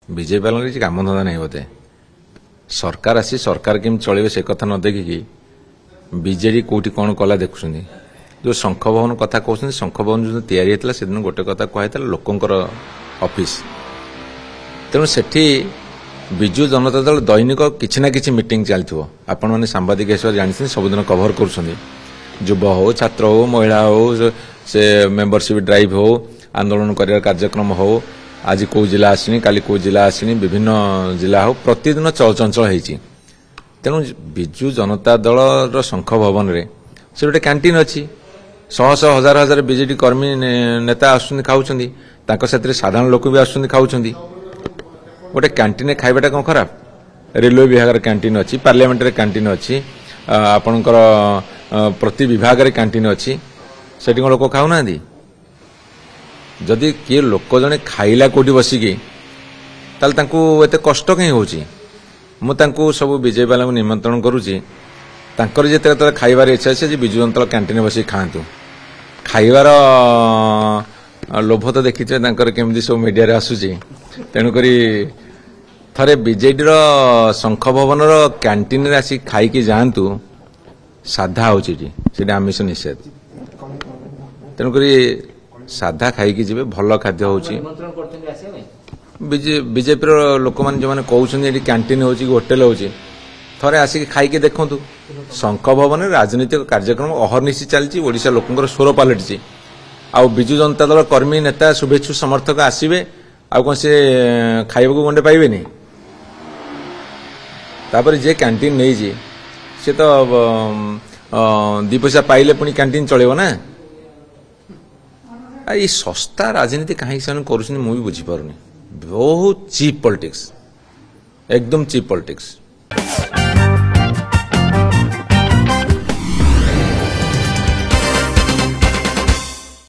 BJP वालों किसी काम धंदा नहीं बोधे सरकार आसी सरकार केम चलिए से कथा न देखिकी बीजेडी कौटी कौन कला देखुं जो शंख भवन कथा कहते शंख भवन जो तैयारी होता से दिन गोटे कथा कहता लोकंर ऑफिस तेणु सेठी विजु जनता दल दैनिक किसी ना कि मीटिंग चलती आपण मैंने सांबादिक हिसाब से जानते सबुदिन कभर कर युव हो छात्र हो महिला हो से मेंबरशिप ड्राइव हो आंदोलन कर कार्यक्रम हो आज कौ जिला आसनी काली कौ जिला आसनी विभिन्न जिला हो प्रतिदिन चलचंचल होती तेणु विजु जनता दल शंख भवन रे से गोटे कैंटीन अच्छी शह शह हजार हजार बीजेडी कर्मी नेता आसुच्च खाऊँच साधारण लोक भी आसुच्च खाऊँच गोटे कैंटीन खाइबाटा कौन खराब रेलवे विभाग कैंटीन अच्छी पार्लियामेंट कैंटीन अच्छी आपणकर प्रति विभाग कैंटीन अच्छी से लोक खाऊना जदि किए लोक जड़े खाइला कौटी बसिकी एत कष्ट कहीं हो मुझे सब बीजेपी वाला निमंत्रण करुच्ची जिते खाइबार इच्छा से विजु जनता कैंटीन बस खातु खाइबार लोभ तो देखीचे केमती सब मीडिया आसूची तेणुक थरे बीजेडी शंख भवन कैंटीन आसी खाई जातु साधा होती आमिष निषेध तेणुक साधा खाई जी भल खाद्य हो बीजेपी लोक मैंने जो कहते कैंटीन हो होटेल हो थरे आसिक खाई देखु शंख भवन राजनीतिक कार्यक्रम अहर्निशी चलती ओडिशा लोकंर स्वर पलटि आउ विजु जनता दल कर्मी नेता शुभेच्छु समर्थक आसवे आ कौन से खाइबा गंडे पाइबे तापर जे कैंटीन नहीं सी तो दी पैसा पाइले पुणी कैंटीन चलेब ना ये सस्ता राजनीति कहीं से कर बुझीपार बहुत चीप पॉलिटिक्स एकदम चीप पॉलिटिक्स।